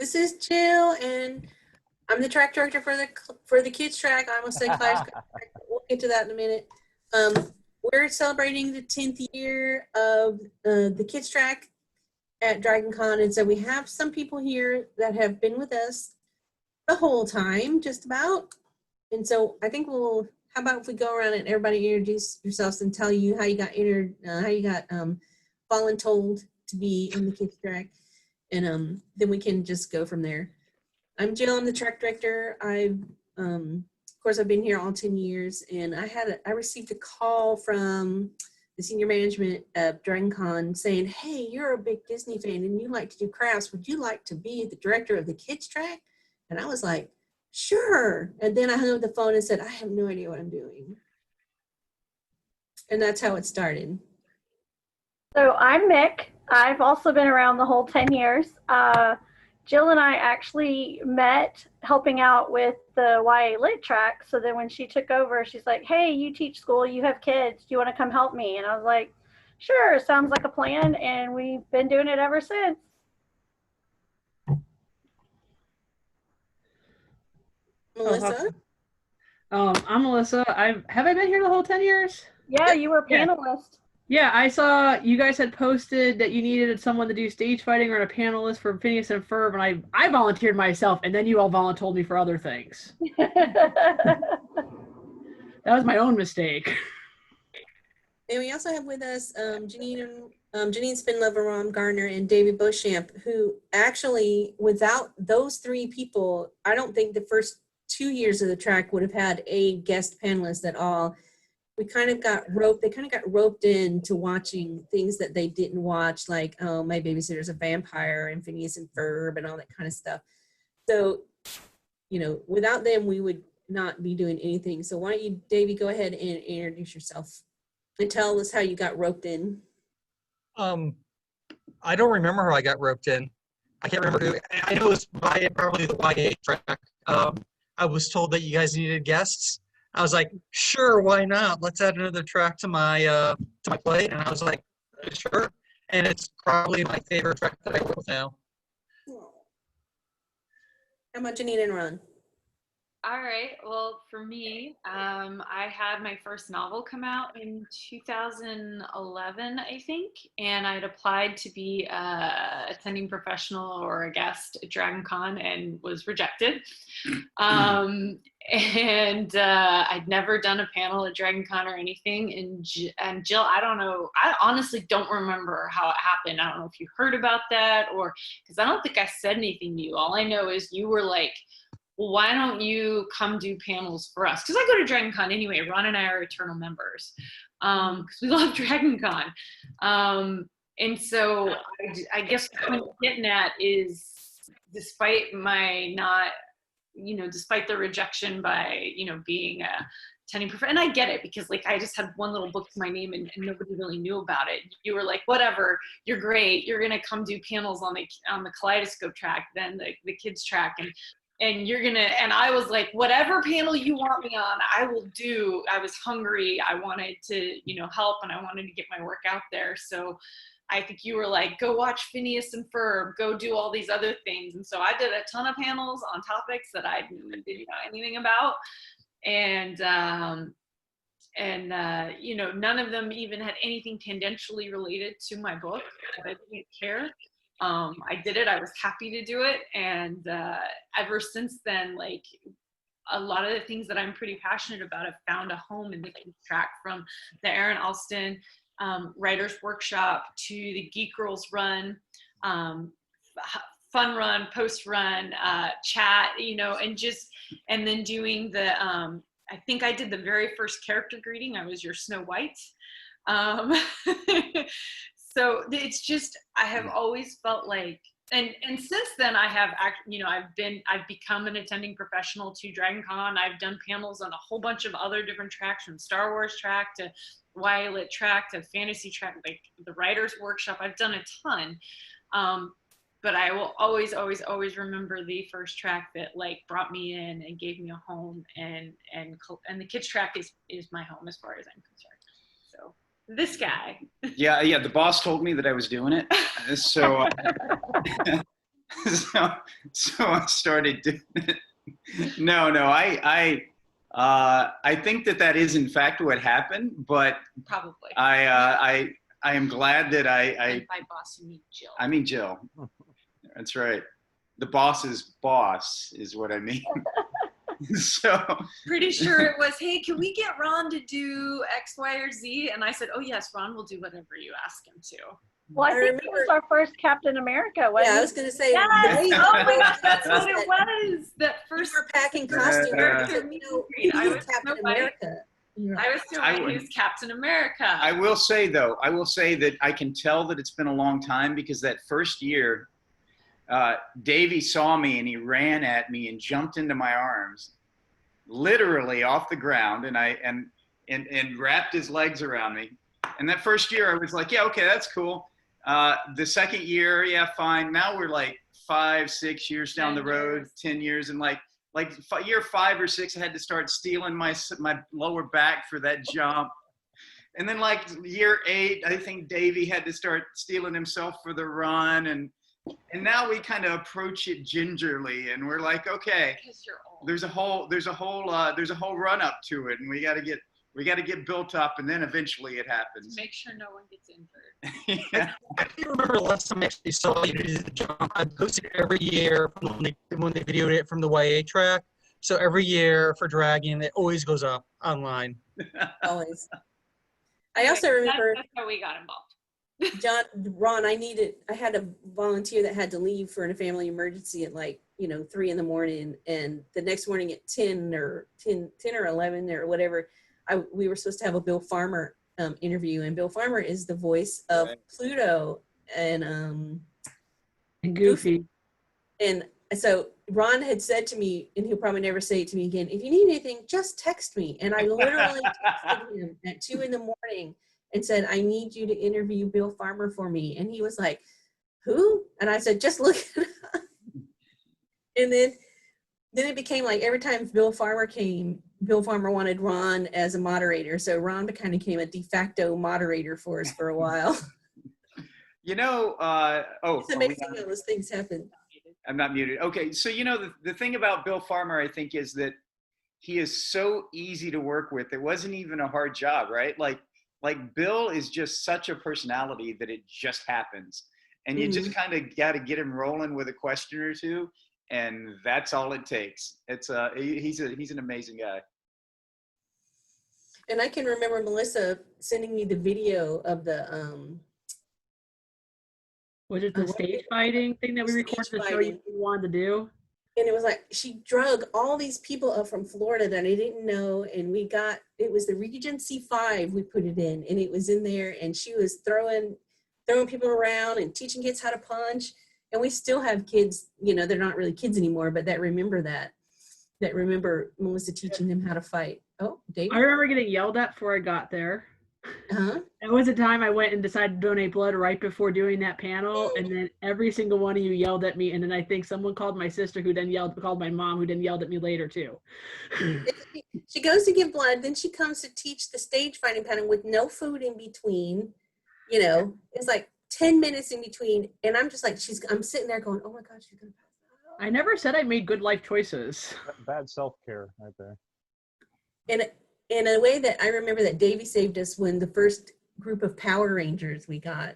This is Jill, and I'm the track director for the kids track. I almost said Claire's track. We'll get to that in a minute. We're celebrating the 10th year of the kids track at DragonCon, and so we have some people here that have been with us the whole time, just about. And so I think how about if we go around and everybody introduce yourselves and tell you how you got voluntold to be in the kids track, and then we can just go from there. I'm Jill. I'm the track director. Of course, I've been here all 10 years, and I received a call from the senior management of DragonCon saying, "Hey, you're a big Disney fan and you like to do crafts. Would you like to be the director of the kids track?" And I was like, "Sure." And then I hung up the phone and said, "I have no idea what I'm doing." And that's how it started. So I'm Mick. I've also been around the whole 10 years. Jill and I actually met helping out with the YA Lit track. So then when she took over, she's like, "Hey, you teach school, you have kids. Do you want to come help me?" And I was like, "Sure, sounds like a plan." And we've been doing it ever since. Melissa? I'm Melissa. Have I been here the whole 10 years? Yeah, you were a panelist. Yeah, I saw you guys had posted that you needed someone to do stage fighting or a panelist for Phineas and Ferb, and I volunteered myself, and then you all volunteered me for other things. That was my own mistake. And we also have with us Janine Spinlover, Rom Gardner, and David Beauchamp, who actually, without those three people, I don't think the first 2 years of the track would have had a guest panelist at all. They kind of got roped into watching things that they didn't watch, like My Babysitter's a Vampire and Phineas and Ferb and all that kind of stuff. So, without them, we would not be doing anything. So why don't you, Davey, go ahead and introduce yourself and tell us how you got roped in. I don't remember how I got roped in. I can't remember who. I know it was probably the YA track. I was told that you guys needed guests. I was like, "Sure, why not? Let's add another track to my plate." And I was like, "Sure." And it's probably my favorite track that I work with now. How about Janine and Ron? All right. Well, for me, I had my first novel come out in 2011, I think, and I'd applied to be a attending professional or a guest at DragonCon and was rejected. And I'd nenever done a panel at DragonCon or anything. And Jill, I don't know. I honestly don't remember how it happened. I don't know if you heard about that or because I don't think I said anything to you. All I know is you were like, "Well, why don't you come do panels for us?" Because I go to DragonCon anyway. Ron and I are eternal members because we love DragonCon. And so I guess what I'm getting at is despite my not, despite the rejection by, being a attending professor, and I get it because like I just had one little book to my name and nobody really knew about it. You were like, "Whatever, you're great. You're going to come do panels on the Kaleidoscope track, then the kids track. And you're gonna," and I was like, "Whatever panel you want me on, I will do." I was hungry. I wanted to, help, and I wanted to get my work out there. So I think you were like, "Go watch Phineas and Ferb, go do all these other things." And so I did a ton of panels on topics that I didn't know anything about. And none of them even had anything tangentially related to my book. I didn't care. I did it. I was happy to do it. And ever since then, like a lot of the things that I'm pretty passionate about have found a home in the kids track, from the Aaron Alston Writers Workshop to the Geek Girls Run, Fun Run, Post Run, Chat, and then doing the, I think I did the very first character greeting. I was your Snow White. So it's just, I have always felt like, and since then I have, I've become an attending professional to DragonCon. I've done panels on a whole bunch of other different tracks, from Star Wars track to YA Lit track to fantasy track, like the Writers Workshop. I've done a ton. But I will always, always, always remember the first track that like brought me in and gave me a home, and the kids track is my home as far as I'm concerned. So this guy. Yeah. The boss told me that I was doing it. So so I started doing it. No, I think that is in fact what happened, but Probably. I am glad that And by boss, you mean Jill. I mean Jill. That's right. The boss's boss is what I mean. So Pretty sure it was, hey, can we get Ron to do X, Y, or Z? And I said, oh yes, Ron will do whatever you ask him to. Well, I think it was our first Captain America. Wasn't Yeah, I it? was going to say. Yes! Dave Oh my was- gosh, that's what it was. That You first. were packing costumes. Uh, I was Captain so white. America. I was still waiting. He was Captain America. I will say that I can tell that it's been a long time, because that first year, Davey saw me and he ran at me and jumped into my arms, literally off the ground, and wrapped his legs around me. And that first year, I was like, yeah, okay, that's cool. The second year, yeah, fine. Now we're like 5, 6 years down the road, 10 years, and like year 5 or 6, I had to start stealing my lower back for that jump. And then like year 8, I think Davey had to start stealing himself for the run, and now we kind of approach it gingerly, and we're like, okay, Because you're old. there's a whole run up to it, and we got to get built up, and then eventually it happens. Make sure no one gets injured. Yeah. I can't remember the last time I actually saw you do the jump. I posted it every year when they videoed it from the YA track. So every year for Dragon, it always goes up online. Always. I also remember, That's how we got involved. Ron, I had a volunteer that had to leave for a family emergency at 3 in the morning. And the next morning at 10 or 11 or whatever, we were supposed to have a Bill Farmer interview. And Bill Farmer is the voice of Pluto and Goofy. And so Ron had said to me, and he'll probably never say it to me again, if you need anything, just text me. And I literally texted him at 2 in the morning and said, I need you to interview Bill Farmer for me. And he was like, who? And I said, just look it up. And then it became like every time Bill Farmer came, Bill Farmer wanted Ron as a moderator. So Ron kind of became a de facto moderator for us for a while. You know, It's amazing how those things happen. I'm not muted. Okay, so the thing about Bill Farmer, I think, is that he is so easy to work with. It wasn't even a hard job, right? Like Bill is just such a personality that it just happens. And you just kind of got to get him rolling with a question or two, and that's all it takes. He's an amazing guy. And I can remember Melissa sending me the video of the Was it the stage fighting thing that we recorded to show you what you wanted to do? and it was like she drug all these people up from Florida that I didn't know, and it was the Regency 5 we put it in, and it was in there, and she was throwing people around and teaching kids how to punch. And we still have kids, they're not really kids anymore, but that remember Melissa teaching them how to fight. Oh, David. I remember getting yelled at before I got there. Uh-huh. It was a time I went and decided to donate blood right before doing that panel, and then every single one of you yelled at me, and then I think someone called my sister, who then called my mom, who then yelled at me later too. She goes to give blood, then she comes to teach the stage fighting pattern with no food in between. It's like 10 minutes in between, and I'm just like, I'm sitting there going, oh my God, she's gonna pass out. I never said I made good life choices. Bad self-care right there. And in a way that I remember that Davey saved us when the first group of Power Rangers we got.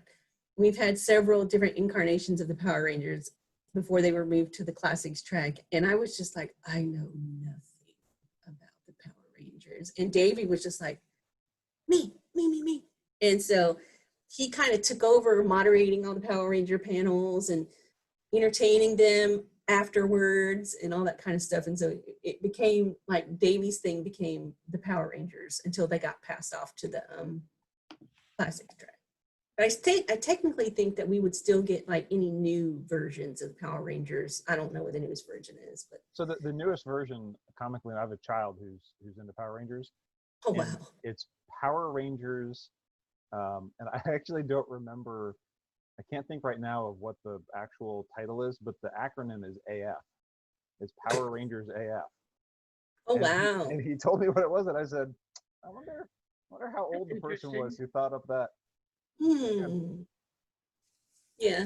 We've had several different incarnations of the Power Rangers before they were moved to the Classics track. And I was just like, I know nothing about the Power Rangers. And Davey was just like, me. And so he kind of took over moderating all the Power Ranger panels and entertaining them afterwards and all that kind of stuff. And so it became like Davey's thing became the Power Rangers until they got passed off to the Classics track. But I technically think that we would still get like any new versions of the Power Rangers. I don't know what the newest version is, but So the newest version, comically, I have a child who's into Power Rangers. oh and wow. It's Power Rangers, and I actually don't remember. I can't think right now of what the actual title is, but the acronym is AF. It's Power Rangers AF. Oh And wow. And he told me what it was, and I said, I wonder how old the That's person was interesting. who thought up that. Yeah.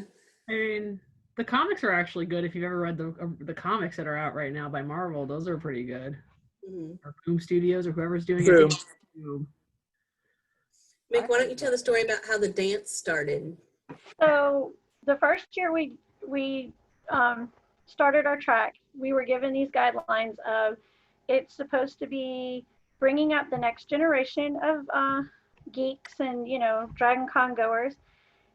I mean, The comics are actually good. If you've ever read the comics that are out right now by Marvel, those are pretty good. Mhm. Or Boom Studios or whoever's doing True. it. Boom. Mick, why don't you tell the story about how the dance started? So the first year we started our track, we were given these guidelines of it's supposed to be bringing up the next generation of geeks and DragonCon goers.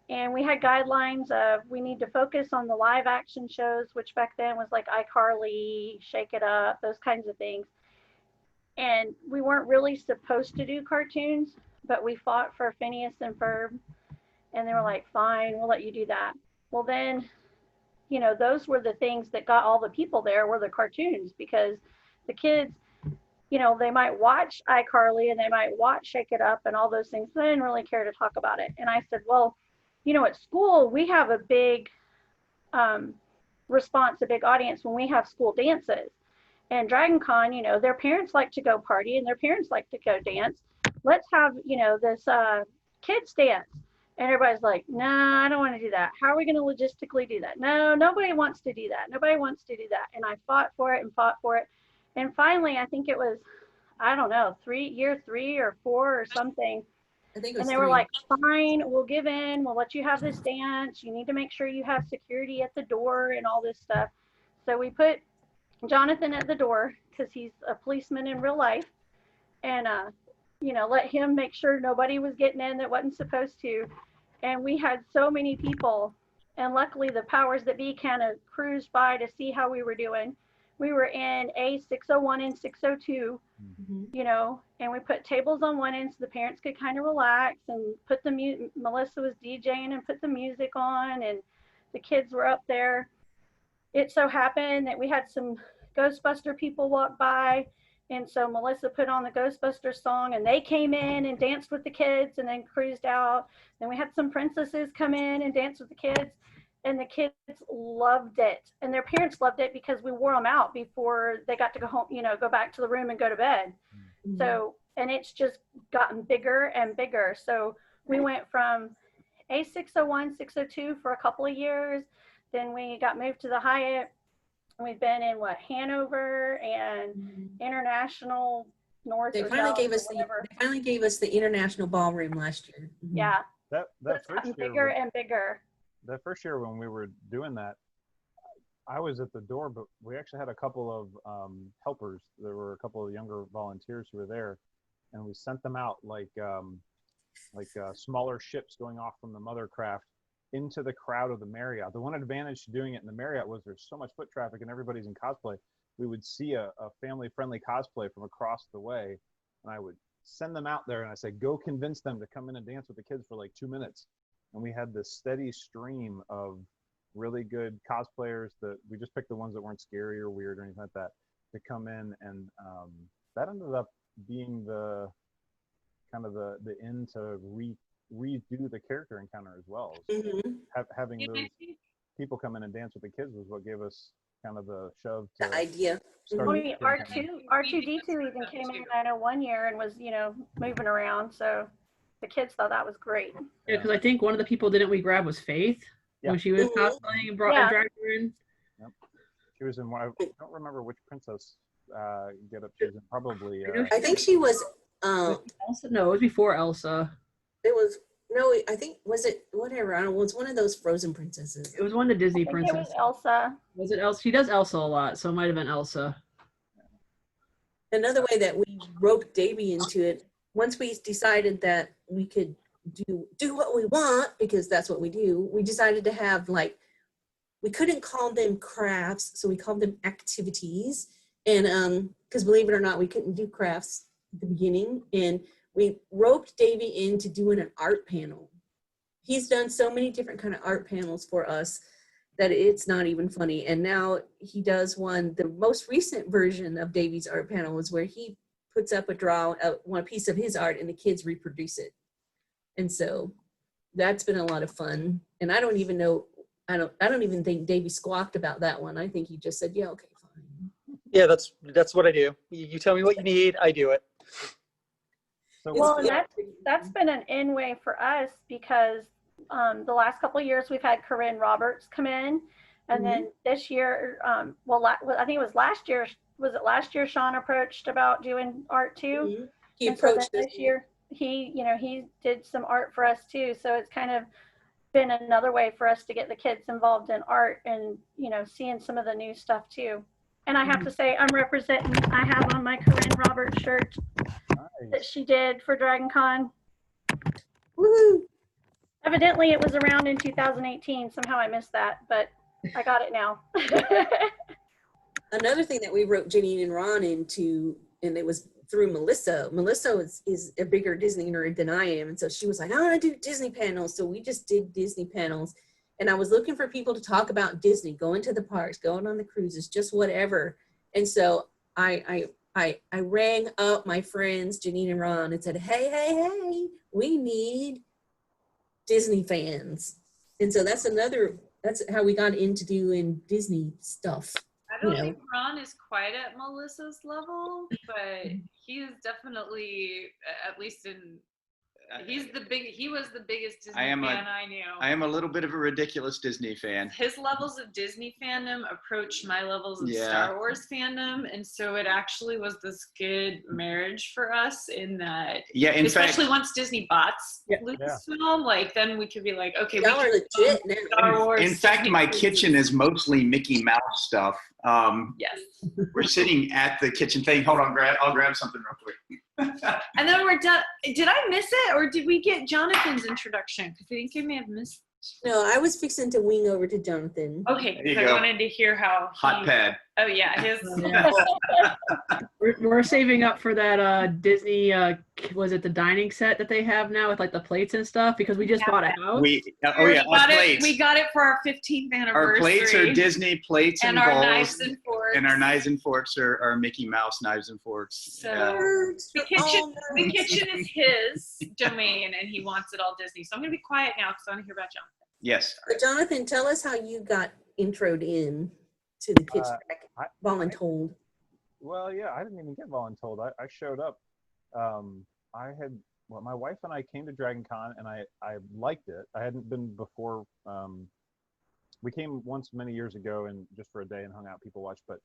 And we had guidelines of we need to focus on the live action shows, which back then was like iCarly, Shake It Up, those kinds of things. And we weren't really supposed to do cartoons, but we fought for Phineas and Ferb, and they were like, fine, we'll let you do that. Well, then, those were the things that got all the people there were the cartoons, because the kids, they might watch iCarly and they might watch Shake It Up and all those things. But they didn't really care to talk about it. And I said, well, at school, we have a big response, a big audience when we have school dances. And DragonCon, their parents like to go party and their parents like to go dance. Let's have, this kids dance. And everybody's like, nah, I don't want to do that. How are we going to logistically do that? No, nobody wants to do that. Nobody wants to do that. And I fought for it and fought for it. And finally, I think it was, I don't know, year 3 or 4 or something. I think it was And they were 3. like, fine, we'll give in. We'll let you have this dance. You need to make sure you have security at the door and all this stuff. So we put Jonathan at the door because he's a policeman in real life, and let him make sure nobody was getting in that wasn't supposed to. And we had so many people, and luckily the powers that be kind of cruised by to see how we were doing. We were in A601 and 602, and we put tables on one end so the parents could kind of relax and put the Melissa was DJing and put the music on, and the kids were up there. It so happened that we had some Ghostbuster people walk by, and so Melissa put on the Ghostbuster song, and they came in and danced with the kids and then cruised out. Then we had some princesses come in and dance with the kids, and the kids loved it, and their parents loved it because we wore them out before they got to go home, go back to the room and go to bed. Mm-hmm. So, and it's just gotten bigger and bigger. So we went from A601, 602 for a couple of years. Then we got moved to the Hyatt. We've been in Hanover and International North. They finally gave us the International Ballroom last year. Mm-hmm. Yeah. That first year bigger and bigger. That first year when we were doing that, I was at the door, but we actually had a couple of helpers. There were a couple of younger volunteers who were there, and we sent them out like smaller ships going off from the mother craft into the crowd of the Marriott. The one advantage to doing it in the Marriott was there's so much foot traffic and everybody's in cosplay. We would see a family-friendly cosplay from across the way, and I would send them out there and I said, go convince them to come in and dance with the kids for like 2 minutes. And we had this steady stream of really good cosplayers that we just picked the ones that weren't scary or weird or anything like that to come in, and that ended up being the kind of the end to redo the character encounter as well. Mm-hmm. Having those people come in and dance with the kids was what gave us kind of the shove to the idea. R2D2 even came in, I know, 1 year and was moving around, so the kids thought that was great. Yeah, because I think one of the people didn't we grab was Faith when she was cosplaying and dragged her in. Yep. She was in one. I don't remember which princess get up she was in. Probably. I think she was. Elsa? No, it was before Elsa. It was I think was it whatever. I don't know. It was one of those Frozen princesses. It was one of the Disney princesses. It was Elsa. Was it Elsa? She does Elsa a lot, so it might have been Elsa. Another way that we roped Davy into it, once we decided that we could do what we want, because that's what we do, we decided to have we couldn't call them crafts, so we called them activities. And because believe it or not, we couldn't do crafts at the beginning, and we roped Davy into doing an art panel. He's done so many different kind of art panels for us that it's not even funny. And now he does one. The most recent version of Davy's art panel is where he puts up one piece of his art and the kids reproduce it. And so that's been a lot of fun. And I don't even know, I don't even think Davy squawked about that one. I think he just said, yeah, okay, fine. Yeah, that's what I do. You tell me what you need, I do it. So, well, and that's been an in-way for us because the last couple of years we've had Corinne Roberts come in And then this year, I think it was last year. Was it last year Sean approached about doing art too? He And so then approached us. this year he did some art for us too. So it's kind of been another way for us to get the kids involved in art and, seeing some of the new stuff too. And I have to say, I have on my Corinne Roberts shirt that she did for DragonCon. Woohoo! Evidently it was around in 2018. Somehow I missed that, but I got it now. Another thing that we wrote Janine and Ron into, and it was through Melissa. Melissa is a bigger Disney nerd than I am. And so she was like, I want to do Disney panels. So we just did Disney panels. And I was looking for people to talk about Disney, going to the parks, going on the cruises, just whatever. And so I rang up my friends, Janine and Ron, and said, hey, we need Disney fans. And so that's how we got into doing Disney stuff. I don't think Ron is quite at Melissa's level, but he is definitely, at least he was the biggest Disney fan I knew. I am a little bit of a ridiculous Disney fan. His levels of Disney fandom approached my levels of Star Wars fandom, and so it actually was this good marriage for us in that. Yeah, especially once Disney bought Lucasfilm, like then we could be like, okay, y'all are legit now. Star Wars. In fact, my kitchen is mostly Mickey Mouse stuff. Yes. We're sitting at the kitchen thing. Hold on, I'll grab something real quick. And then we're done. Did I miss it, or did we get Jonathan's introduction? Because I think I may have missed. No, I was fixing to wing over to Jonathan. Okay, because I wanted to hear how hot pad. Oh yeah, his. We're saving up for that Disney. Was it the dining set that they have now with like the plates and stuff? Because we just bought a house. We got it for our 15th anniversary. Our plates are Disney plates and our bowls, knives and forks. And our knives and forks are Mickey Mouse knives and forks. So the kitchen is his domain, and he wants it all Disney. So I'm gonna be quiet now because I want to hear about Jonathan. Yes. So Jonathan, tell us how you got introed in to the Kids Track, voluntold. Well, yeah, I didn't even get voluntold. I showed up. My wife and I came to DragonCon, and I liked it. I hadn't been before. We came once many years ago and just for a day and hung out, people watched. But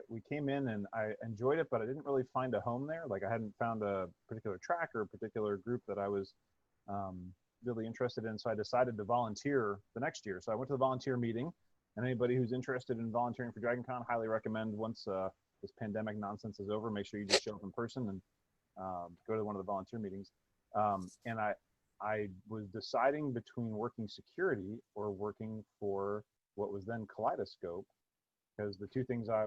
we came in and I enjoyed it, but I didn't really find a home there. Like I hadn't found a particular track or a particular group that I was really interested in. So I decided to volunteer the next year. So I went to the volunteer meeting, and anybody who's interested in volunteering for DragonCon, highly recommend once this pandemic nonsense is over, make sure you just show up in person and go to one of the volunteer meetings. And I was deciding between working security or working for what was then Kaleidoscope, because the two things I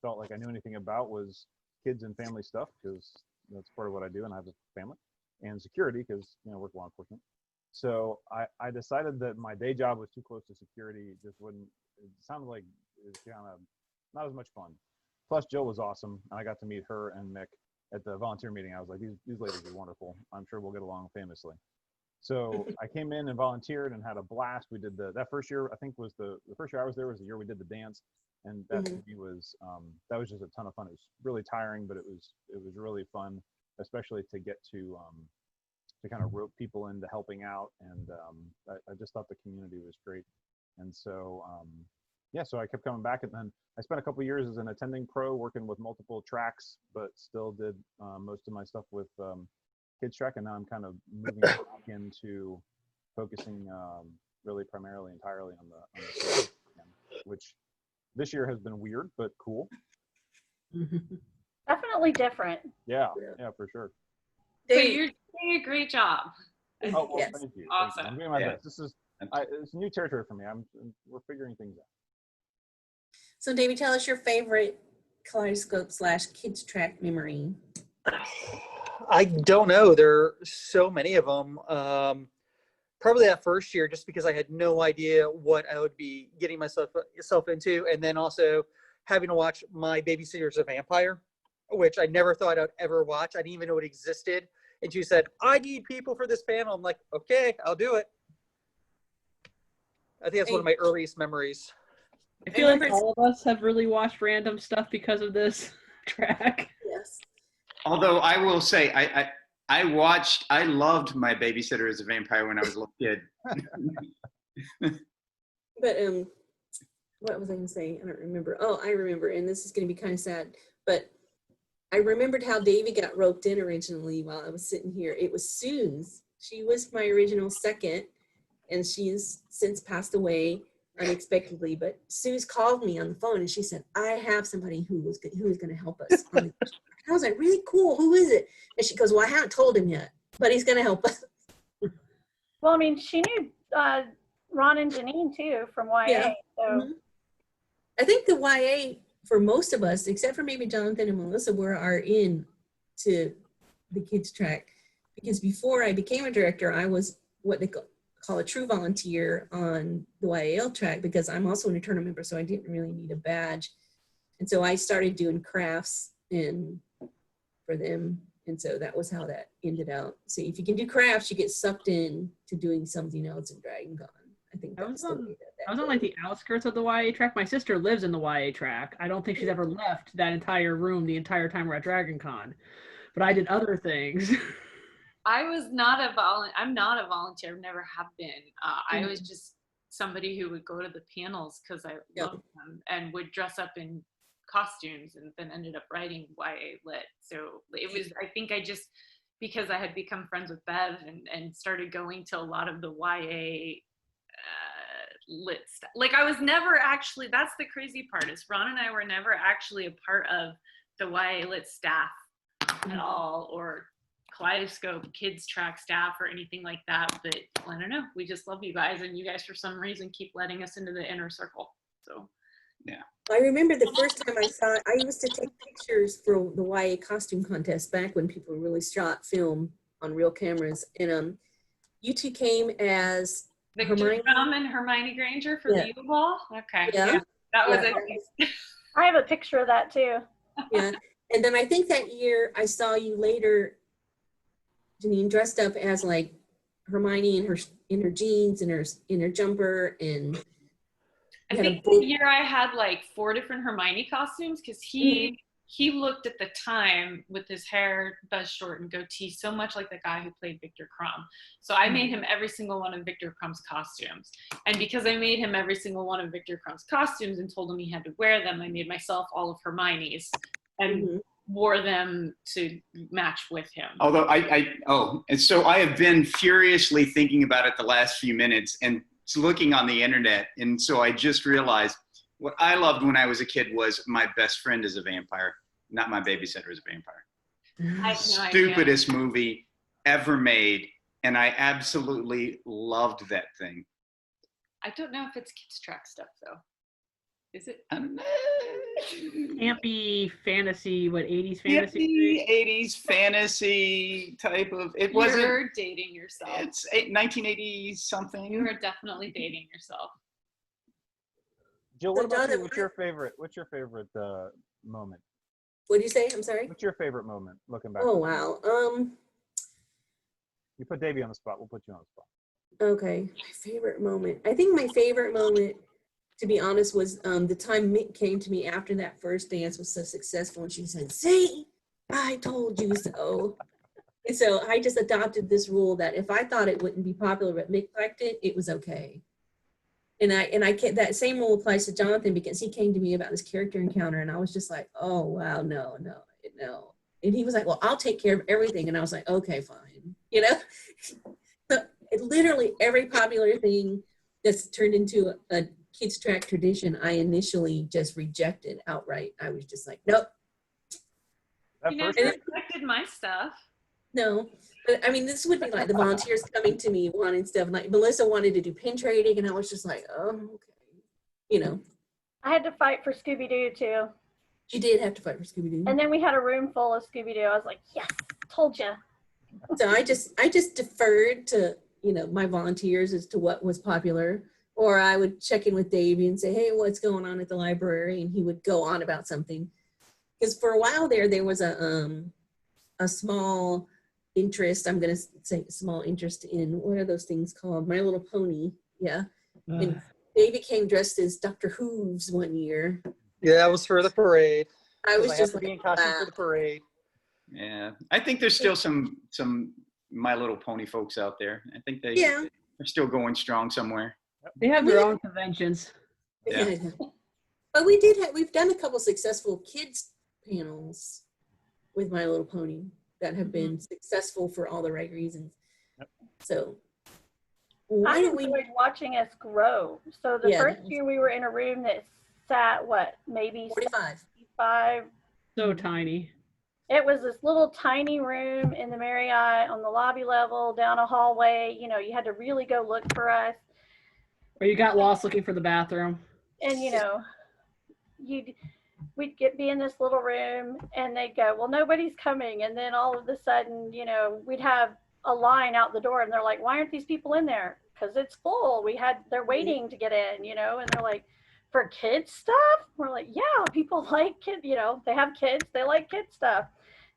felt like I knew anything about was kids and family stuff, because that's part of what I do and I have a family, and security because I work law enforcement. So I decided that my day job was too close to security. It sounded like it was kind of not as much fun. Plus Jill was awesome, and I got to meet her and Mick at the volunteer meeting. I was like, these ladies are wonderful. I'm sure we'll get along famously. So I came in and volunteered and had a blast. We did that first year, I think was the first year I was there was the year we did the dance. And that to me was, that was just a ton of fun. It was really tiring, but it was really fun, especially to get to kind of rope people into helping out. And I just thought the community was great. And so, so I kept coming back, and then I spent a couple of years as an attending pro working with multiple tracks, but still did most of my stuff with Kids Track. And now I'm kind of moving back into focusing really primarily entirely on the kids, which this year has been weird, but cool. Definitely different. Yeah, for sure. So you're doing a great job. Oh, well, thank you. Awesome. Thank you. I'm doing my best. This is it's new territory for me. We're figuring things out. So Davey, tell us your favorite Kaleidoscope / Kids Track memory. I don't know. There are so many of them. Probably that first year, just because I had no idea what I would be getting myself into, and then also having to watch My Babysitter's a Vampire, which I never thought I'd ever watch. I didn't even know it existed. And she said, I need people for this panel. I'm like, okay, I'll do it. I think that's one of my earliest memories. I feel like all of us have really watched random stuff because of this track. Yes. Although I will say, I loved My Babysitter as a Vampire when I was a little kid. But what was I going to say? I don't remember. Oh, I remember, and this is going to be kind of sad, but I remembered how Davy got roped in originally while I was sitting here. It was Sue's. She was my original second, and she's since passed away unexpectedly. But Sue's called me on the phone, and she said, "I have somebody who is going to help us." I was like, "Really cool. Who is it?" And she goes, "Well, I haven't told him yet, but he's going to help us." Well, I mean, she knew Ron and Janine too from YA. Yeah. So Mhm. I think the YA for most of us, except for maybe Jonathan and Melissa, are in to the kids track, because before I became a director, I was what they call a true volunteer on the YAL track, because I'm also an eternal member, so I didn't really need a badge. And so I started doing crafts for them. And so that was how that ended out. So if you can do crafts, you get sucked in to doing something else in DragonCon. I think I was that's the on, way I was on like the outskirts of the YA track. My sister lives in the YA track. I don't think she's ever left that entire room the entire time we're at DragonCon. But I did other things. I was not I'm not a volunteer. Never have been. I was just somebody who would go to the panels because I loved them and would dress up in costumes, and then ended up writing YA Lit. So it was, I think I just, because I had become friends with Bev and started going to a lot of the YA Lit stuff. Like I was never actually, that's the crazy part, is Ron and I were never actually a part of the YA Lit staff at all, or Kaleidoscope kids track staff or anything like that. But I don't know, we just love you guys, and you guys for some reason keep letting us into the inner circle. So yeah. I remember the first time I saw it, I used to take pictures for the YA costume contest back when people really shot film on real cameras. And you two came as Victor Hermione. Crumb and Hermione Granger for the Yule Ball. Okay. Yeah. That was Yeah. it. I have a picture of that too. Yeah. And then I think that year I saw you later, Janine, dressed up as like Hermione in her jeans and her jumper, and I think the year I had like 4 different Hermione costumes, because he looked at the time with his hair buzz short and goatee so much like the guy who played Victor Crumb. So I made him every single one of Victor Crumb's costumes. And because I made him every single one of Victor Crumb's costumes and told him he had to wear them, I made myself all of Hermione's and wore them to match with him. Although and so I have been furiously thinking about it the last few minutes and looking on the internet. And so I just realized what I loved when I was a kid was My Best Friend is a Vampire, not My Babysitter is a Vampire. I have no Stupidest movie ever made. And I absolutely loved that thing. I don't know if it's kids track stuff though. Is it? I don't know. Campy fantasy, what, 80s fantasy? 80s fantasy type of, it wasn't. You're dating yourself. It's 1980 something. You are definitely dating yourself. Jill, what about Jonathan, you? What's your favorite moment? What did you say? I'm sorry. What's your favorite moment looking back? Oh wow. You put Davey on the spot. We'll put you on the spot. Okay. My favorite moment. I think my favorite moment, to be honest, was the time Mick came to me after that first dance was so successful, and she said, "See, I told you so." And so I just adopted this rule that if I thought it wouldn't be popular but Mick liked it, it was okay. And I can't, that same rule applies to Jonathan, because he came to me about this character encounter, and I was just like, "Oh wow, no." And he was like, "Well, I'll take care of everything." And I was like, "Okay, fine." You know, so literally every popular thing that's turned into a kids track tradition, I initially just rejected outright. I was just like, nope. You never rejected my stuff. No, but I mean, this would be like the volunteers coming to me wanting stuff. Like Melissa wanted to do pin trading, and I was just like, oh, okay. You know. I had to fight for Scooby-Doo too. She did have to fight for Scooby-Doo. And then we had a room full of Scooby-Doo. I was like, yes, told you. So I just deferred to, my volunteers as to what was popular. Or I would check in with Davey and say, hey, what's going on at the library? And he would go on about something. Because for a while there was a small interest, I'm going to say small interest in, what are those things called? My Little Pony. Yeah. And Davey came dressed as Dr. Hooves one year. Yeah, that was for the parade. I was just like, like, in costume wow. for the parade. Yeah, I think there's still some My Little Pony folks out there. I think they're still going strong somewhere. They have And we their had- own conventions. Yeah. But we've done a couple successful kids panels with My Little Pony that have been successful for all the right reasons. Yep. So I why don't we? enjoyed watching us grow. So the Yeah, first that was- year we were in a room that sat maybe 45. 65. So tiny. It was this little tiny room in the Marriott on the lobby level down a hallway. You know, you had to really go look for us. Or you got lost looking for the bathroom. And, you know, we'd be in this little room and they'd go, well, nobody's coming. And then all of a sudden, you know, we'd have a line out the door and they're like, why aren't these people in there? Because it's full. They're waiting to get in, you know, and they're like, for kids stuff? We're like, yeah, people like kids, you know, they have kids, they like kids stuff.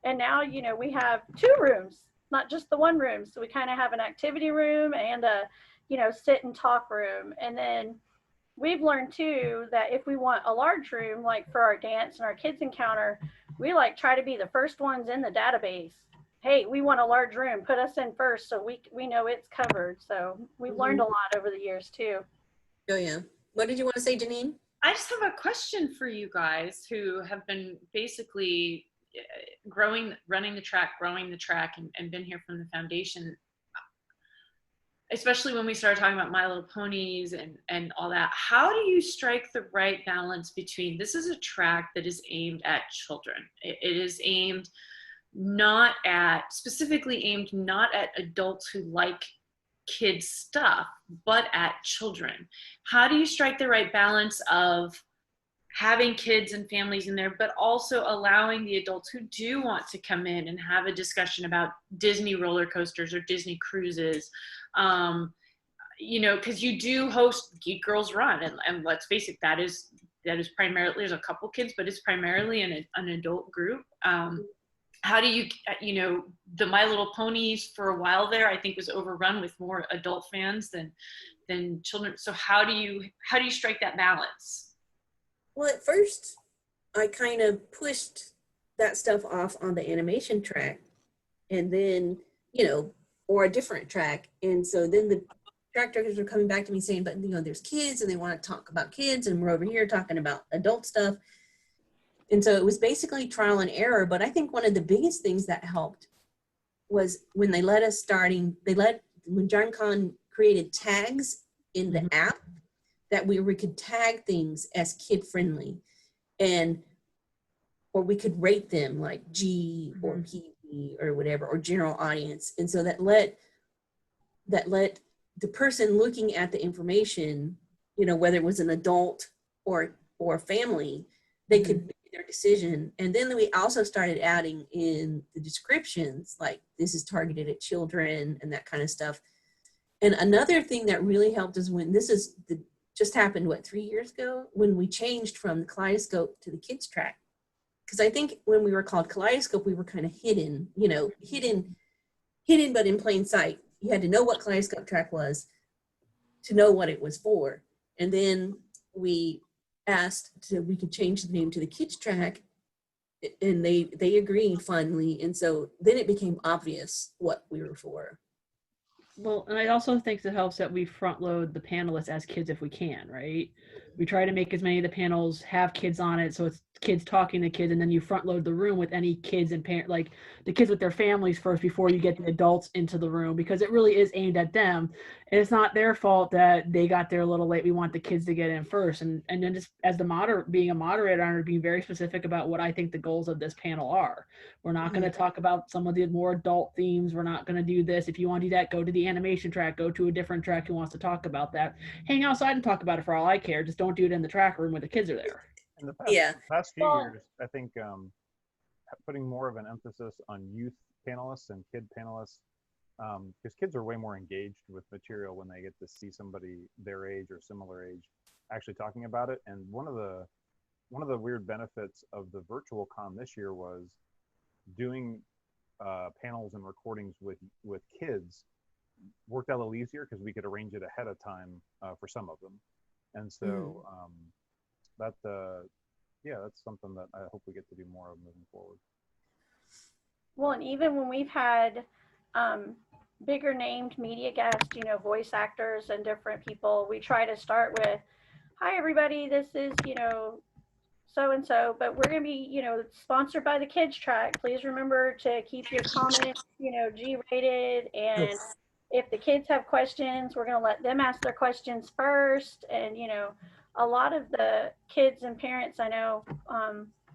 And now, you know, we have 2 rooms, not just the one room. So we kind of have an activity room and a, you know, sit and talk room. And then we've learned too that if we want a large room, like for our dance and our kids encounter, we like try to be the first ones in the database. Hey, we want a large room, put us in first so we know it's covered. So we've learned a lot over the years too. Oh yeah. What did you want to say, Janine? I just have a question for you guys who have been basically running the track, growing the track, and been here from the foundation. Especially when we started talking about My Little Ponies and all that. How do you strike the right balance between, this is a track that is aimed at children. It is specifically aimed not at adults who like kids stuff, but at children. How do you strike the right balance of having kids and families in there, but also allowing the adults who do want to come in and have a discussion about Disney roller coasters or Disney cruises? You know, because you do host Geek Girls Run, and let's face it, that is primarily, there's a couple kids, but it's primarily an adult group. How do you know, the My Little Ponies for a while there, I think, was overrun with more adult fans than children. So how do you strike that balance? Well, at first, I kind of pushed that stuff off on the animation track, and then, you know, or a different track. And so then the track directors were coming back to me saying, but, you know, there's kids and they want to talk about kids, and we're over here talking about adult stuff. And so it was basically trial and error. But I think one of the biggest things that helped was when they let us when DragonCon created tags in the app, that we could tag things as kid friendly, or we could rate them like G or PG or whatever, or general audience. And so that let the person looking at the information, you know, whether it was an adult or family, they could make their decision. And then we also started adding in the descriptions, like this is targeted at children and that kind of stuff. And another thing that really helped is when just happened, 3 years ago, when we changed from the Kaleidoscope to the kids track. Because I think when we were called Kaleidoscope, we were kind of hidden, you know, hidden, but in plain sight. You had to know what Kaleidoscope track was to know what it was for. And then we asked we could change the name to the kids track, and they agreed finally. And so then it became obvious what we were for. Well, and I also think it helps that we front load the panelists as kids if we can, right? We try to make as many of the panels have kids on it, so it's kids talking to kids, and then you front load the room with any kids and parent, like the kids with their families first before you get the adults into the room, because it really is aimed at them. And it's not their fault that they got there a little late. We want the kids to get in first, and then just as being a moderator, I'm being very specific about what I think the goals of this panel are. We're not going to talk about some of the more adult themes. We're not going to do this. If you want to do that, go to the animation track, go to a different track who wants to talk about that. Hang outside and talk about it for all I care. Just don't do it in the track room when the kids are there. In the past few years, I think putting more of an emphasis on youth panelists and kid panelists, because kids are way more engaged with material when they get to see somebody their age or similar age actually talking about it. And one of the weird benefits of the virtual con this year was doing panels and recordings with kids worked out a little easier because we could arrange it ahead of time for some of them. And so that's something that I hope we get to do more of moving forward. Well, and even when we've had bigger named media guests, you know, voice actors and different people, we try to start with, hi everybody, this is, you know, so and so, but we're going to be, you know, sponsored by the kids track. Please remember to keep your comments, you know, G-rated, and if the kids have questions, we're going to let them ask their questions first. And you know, a lot of the kids and parents I know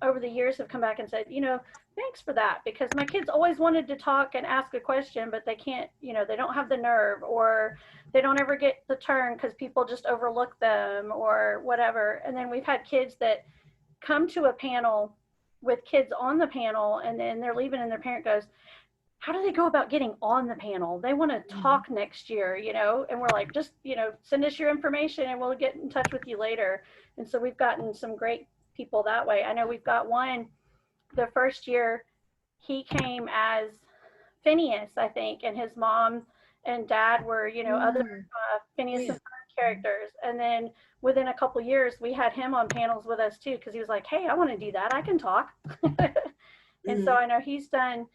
over the years have come back and said, you know, thanks for that, because my kids always wanted to talk and ask a question, but they can't, you know, they don't have the nerve, or they don't ever get the turn because people just overlook them or whatever. And then we've had kids that come to a panel with kids on the panel, and then they're leaving and their parent goes, how do they go about getting on the panel? They want to talk next year, you know? And we're like, just, you know, send us your information and we'll get in touch with you later. And so we've gotten some great people that way. I know we've got one, the first year he came as Phineas, I think, and his mom and dad were, you know, other Phineas and Ferb characters. And then within a couple years, we had him on panels with us too, because he was like, hey, I want to do that. I can talk. And so I know he's done,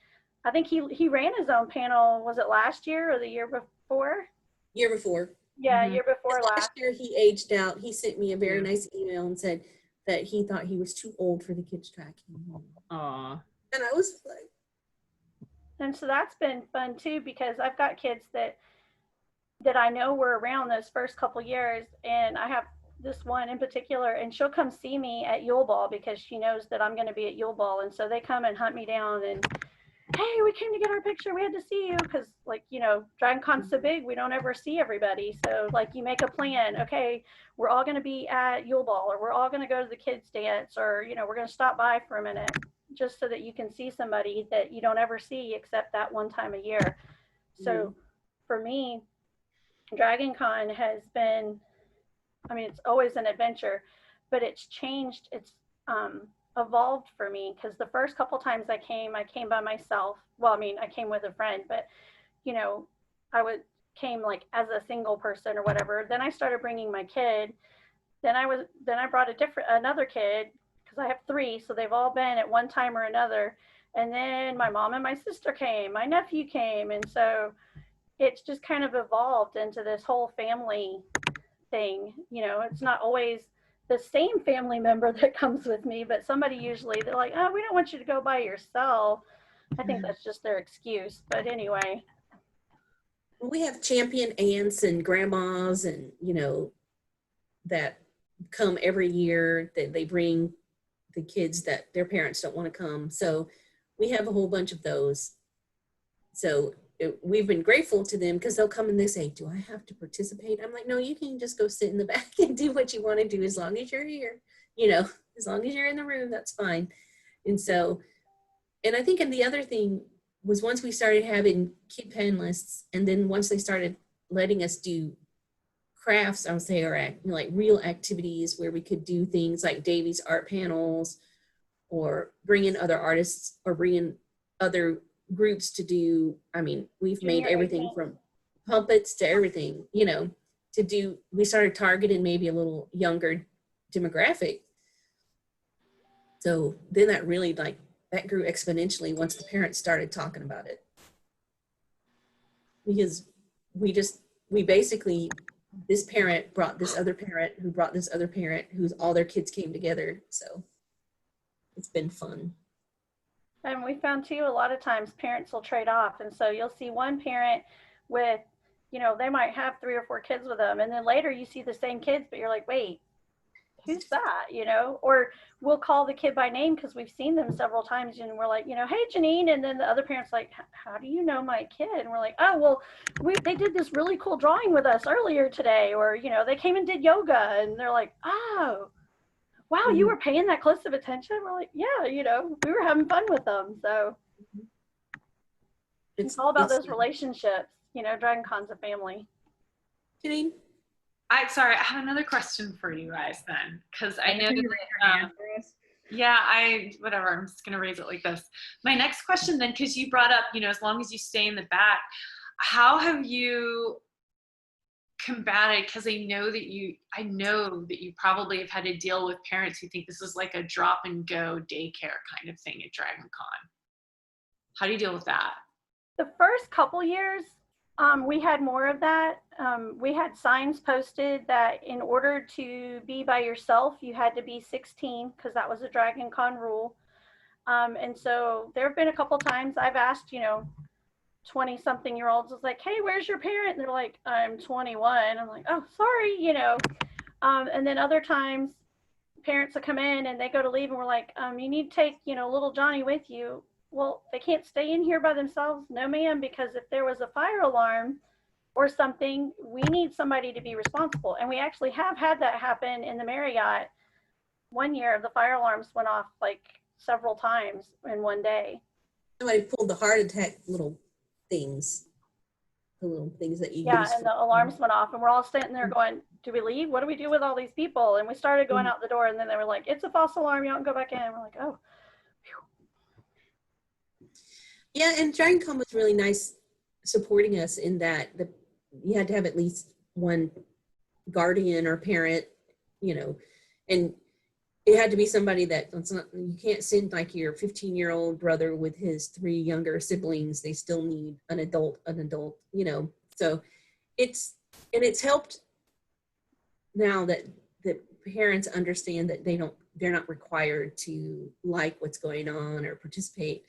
I think he ran his own panel, was it last year or the year before? Year before. Yeah, year before Last year he aged out. He sent me a very nice email and said that he thought he was too old for the kids track. Aw. And I was like, and so that's been fun too, because I've got kids that I know were around those first couple years, and I have this one in particular, and she'll come see me at Yule Ball because she knows that I'm going to be at Yule Ball, and so they come and hunt me down and, hey, we came to get our picture, we had to see you, because like, you know, DragonCon's so big, we don't ever see everybody. So like, you make a plan, okay, we're all going to be at Yule Ball, or we're all going to go to the kids dance, or, you know, we're going to stop by for a minute, just so that you can see somebody that you don't ever see except that one time a year. So for me, DragonCon has been, I mean, it's always an adventure, but it's changed, it's evolved for me, because the first couple times I came by myself. Well, I mean, I came with a friend, but you know, came like as a single person or whatever. Then I started bringing my kid. Then I brought another kid, because I have 3, so they've all been at one time or another. And then my mom and my sister came, my nephew came, and so it's just kind of evolved into this whole family thing. You know, it's not always the same family member that comes with me, but somebody usually, they're like, oh, we don't want you to go by yourself. I think that's just their excuse. But anyway. We have champion aunts and grandmas and, you know, that come every year, that they bring the kids that their parents don't want to come. So we have a whole bunch of those. So we've been grateful to them, because they'll come and they say, do I have to participate? I'm like, no, you can just go sit in the back and do what you want to do, as long as you're here, you know, as long as you're in the room, that's fine. And so, and I think, and the other thing was, once we started having kid panelists, and then once they started letting us do crafts, I would say, or you know, like real activities where we could do things like Davy's art panels, or bring in other artists, or bring in other groups to do, I mean, we've made everything from puppets to everything, you know, to do. We started targeting maybe a little younger demographic. So then that really, like, that grew exponentially once the parents started talking about it. Because we basically, this parent brought this other parent, who brought this other parent, who's all their kids came together. So it's been fun. And we found too, a lot of times parents will trade off. And so you'll see one parent with, you know, they might have 3 or 4 kids with them. And then later you see the same kids, but you're like, wait, who's that? You know, or we'll call the kid by name because we've seen them several times, and we're like, you know, hey, Janine. And then the other parent's like, how do you know my kid? And we're like, oh, well, they did this really cool drawing with us earlier today. Or, you know, they came and did yoga. And they're like, oh, wow, you were paying that close of attention? We're like, yeah, you know, we were having fun with them. So it's all about those relationships. You know, DragonCon's a family. Janine? Sorry, I have another question for you guys then, because I know whatever, I'm just gonna raise it like this. My next question then, because you brought up, you know, as long as you stay in the back, how have you combated, because I know that you probably have had to deal with parents who think this is like a drop and go daycare kind of thing at DragonCon. How do you deal with that? The first couple years, We had more of that. We had signs posted that in order to be by yourself, you had to be 16 because that was a DragonCon rule. And so there have been a couple times I've asked, 20-something-year-olds, was like, hey, where's your parent? And they're like, I'm 21. I'm like, oh, sorry, And then other times parents will come in and they go to leave and we're like, you need to take, little Johnny with you. Well, they can't stay in here by themselves. No, ma'am, because if there was a fire alarm or something, we need somebody to be responsible. And we actually have had that happen in the Marriott. One year, the fire alarms went off like several times in one day. Somebody pulled the heart attack little things, the little things that you Yeah, use. and the alarms went off and we're all sitting there going, do we leave? What do we do with all these people? And we started going out the door and then they were like, it's a false alarm. You don't go back in. And we're like, oh. Yeah, and DragonCon was really nice supporting us in that you had to have at least one guardian or parent, and it had to be somebody that you can't send like your 15-year-old brother with his 3 younger siblings. They still need an adult, So it's helped now that parents understand that they're not required to like what's going on or participate.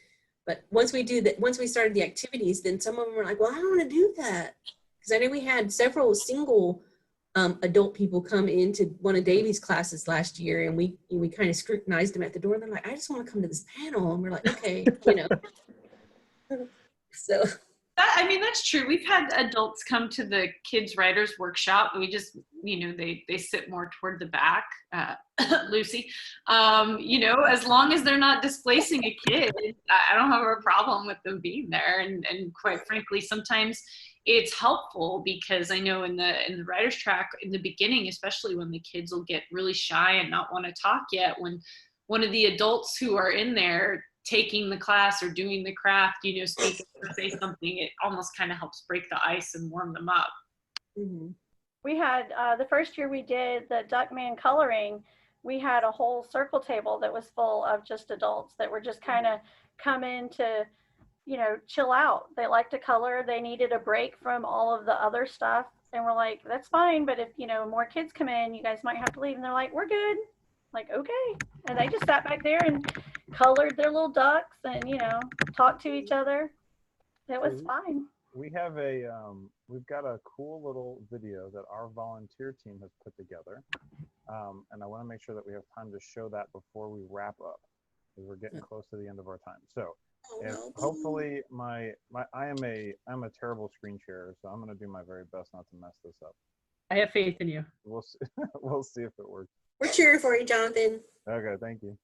But once we started the activities, then some of them were like, well, I don't want to do that. Because I know we had several single adult people come into one of Davy's classes last year, and we kind of scrutinized them at the door. And they're like, I just want to come to this panel. And we're like, okay, So. That's true. We've had adults come to the kids writers workshop. We just, they sit more toward the back, Lucy, as long as they're not displacing a kid, I don't have a problem with them being there. And quite frankly, sometimes it's helpful because I know in the writer's track in the beginning, especially when the kids will get really shy and not want to talk yet, when one of the adults who are in there taking the class or doing the craft, speak or say something, it almost kind of helps break the ice and warm them up. Mm-hmm. We had, the first year we did the Duckman coloring, we had a whole circle table that was full of just adults that were just kind of come in to, chill out. They like to color. They needed a break from all of the other stuff. And we're like, that's fine. But if, more kids come in, you guys might have to leave. And they're like, we're good. Like, okay. And they just sat back there and colored their little ducks and, talked to each other. It was fine. We have we've got a cool little video that our volunteer team has put together. And I want to make sure that we have time to show that before we wrap up, because we're getting close to the end of our time. So hopefully I'm a terrible screen sharer, so I'm going to do my very best not to mess this up. I have faith in you. We'll see, we'll see if it works. We're cheering for you, Jonathan. Okay, thank you.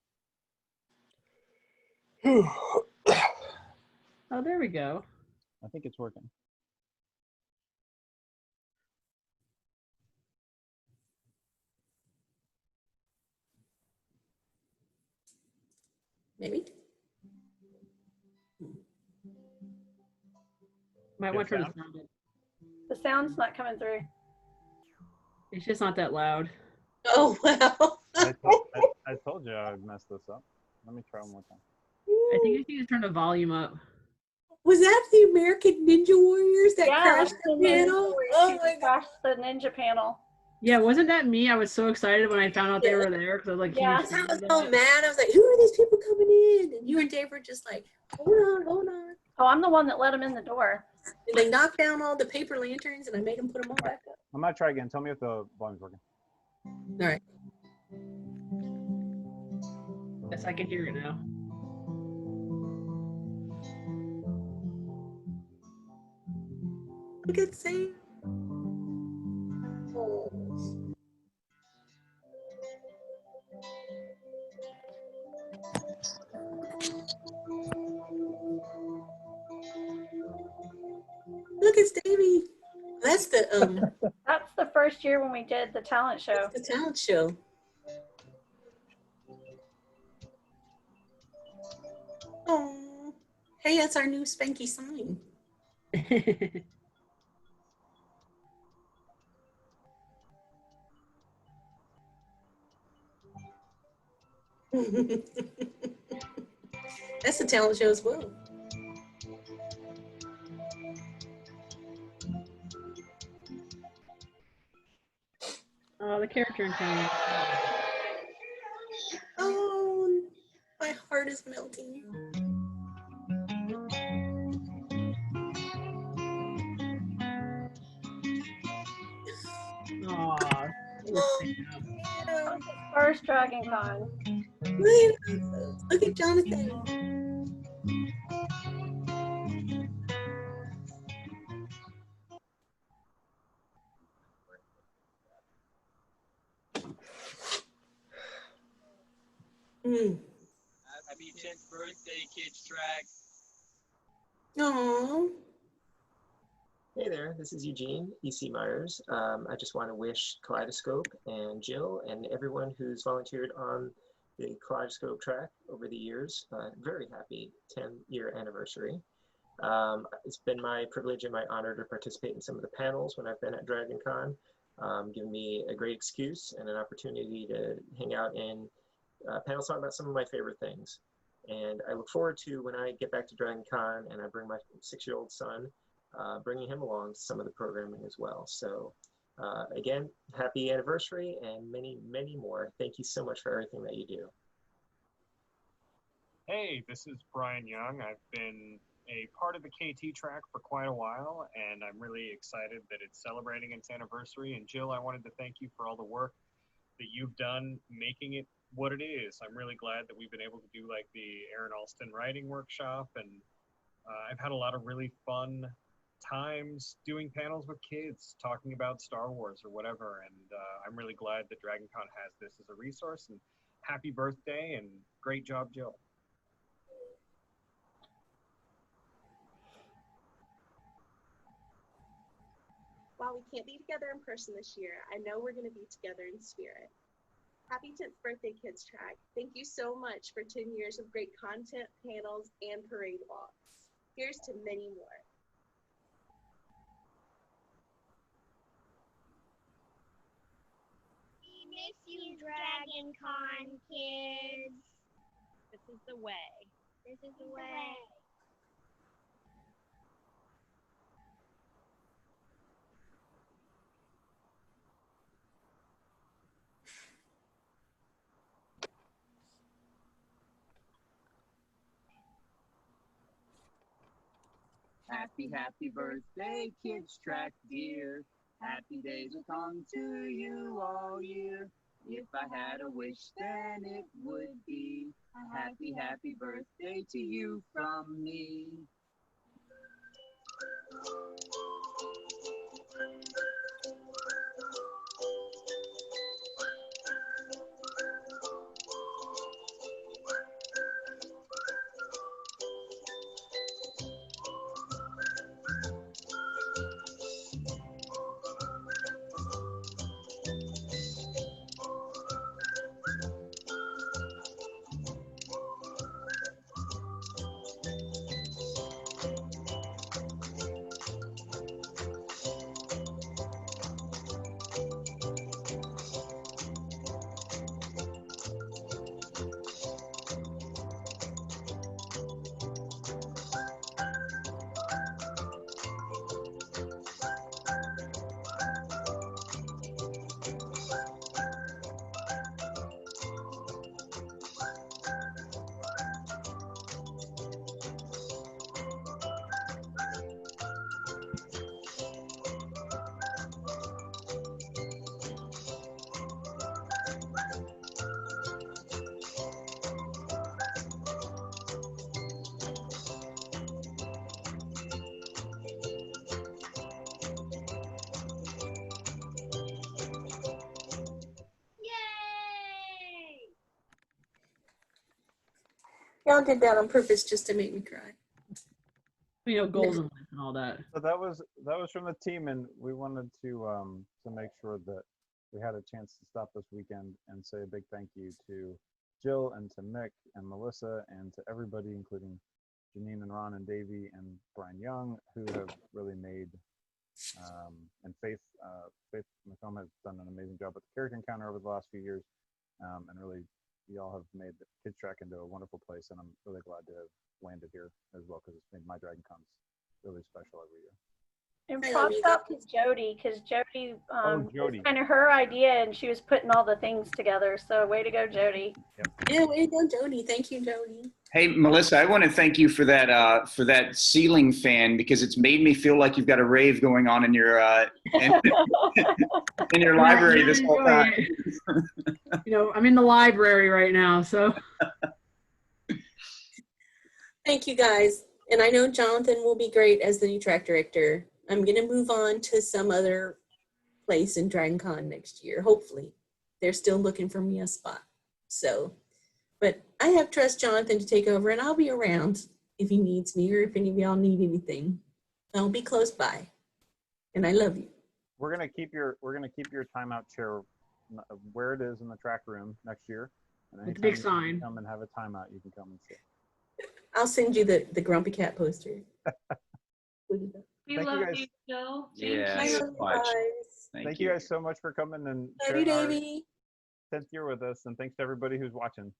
Oh, there we go. I think it's working. Maybe. Might want to turn the sound up. The sound's not coming through. It's just not that loud. Oh, wow. I told you I would mess this up. Let me try one more time. I think you need to turn the volume up. Was that the American Ninja Warriors that crashed the Ninja panel? Warriors Oh my God. crashed the ninja panel. Yeah, wasn't that me? I was so excited when I found out they were there because I was like, Yeah. huge fan I was of so that. mad. I was like, who are these people coming in? And you and Dave were just like, hold on. Oh, I'm the one that let them in the door. And they knocked down all the paper lanterns and I made them put them all back up. I'm going to try again. Tell me if the volume's working. All right. Yes, I can hear it now. Look at Sam. Oh. Look, it's Davy. That's the That's the first year when we did the talent show. the talent show. Oh, hey, that's our new spanky sign. That's the talent show as well. The character encounter. Oh, my heart is melting. Aw. Yeah. First DragonCon. Look at Jonathan. Mm. Happy 10th birthday, Kids Track. Aww. Hey there, this is Eugene E.C. Myers. I just want to wish Kaleidoscope and Jill and everyone who's volunteered on the Kaleidoscope track over the years a very happy 10-year anniversary. It's been my privilege and my honor to participate in some of the panels when I've been at DragonCon, giving me a great excuse and an opportunity to hang out in panels talking about some of my favorite things. And I look forward to when I get back to DragonCon and I bring my 6-year-old son, bringing him along to some of the programming as well. So again, happy anniversary and many, many more. Thank you so much for everything that you do. Hey, this is Brian Young. I've been a part of the KT track for quite a while, and I'm really excited that it's celebrating its anniversary. And Jill, I wanted to thank you for all the work that you've done making it what it is. I'm really glad that we've been able to do like the Aaron Alston writing workshop, and I've had a lot of really fun times doing panels with kids talking about Star Wars or whatever, and I'm really glad that DragonCon has this as a resource. And happy birthday and great job, Jill. While we can't be together in person this year, I know we're going to be together in spirit. Happy 10th birthday, Kids Track. Thank you so much for 10 years of great content, panels, and parade walks. Here's to many more. We miss you, DragonCon kids. This is the way. This is the way. Happy, happy birthday, Kids Track dear. Happy days will come to you all year. If I had a wish, then it would be a happy, happy birthday to you from me. Y'all did that on purpose just to make me cry. You know, golden life and all that. So that was from the team, and we wanted to make sure that we had a chance to stop this weekend and say a big thank you to Jill and to Mick and Melissa and to everybody, including Janine and Ron and Davey and Brian Young, who have really made and Faith McComb has done an amazing job with the character encounter over the last few years, and really y'all have made the Kids Track into a wonderful place, and I'm really glad to have landed here as well because it's made my DragonCons really special every year. And I love props you out to guys. Jody, because Jody, it was Jody. kind of her idea, and she was putting all the things together. So way to go, Jody. Yeah, way to go, Jody. Thank you, Jody. Hey, Melissa, I want to thank you for that ceiling fan, because it's made me feel like you've got a rave going on in your in your library this whole Enjoy time. it. You know, I'm in the library right now, so. Thank you, guys. And I know Jonathan will be great as the new track director. I'm going to move on to some other place in DragonCon next year, hopefully. They're still looking for me a spot. So, but I have trust Jonathan to take over, and I'll be around if he needs me or if any of y'all need anything. I'll be close by. And I love you. We're gonna keep your timeout chair where it is in the track room next year. And With the big anytime you sign. come and have a timeout, you can come and sit. I'll send you the Grumpy Cat poster. We Thank you love guys. you, Jill. Yeah, I so love you much. guys. Thank you guys so much for coming and Love you, sharing our Davey. 10th year with us, and thanks to everybody who's watching.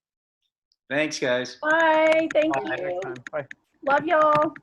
Thanks, guys. Bye. Thank See you next you. time. Bye. Love y'all.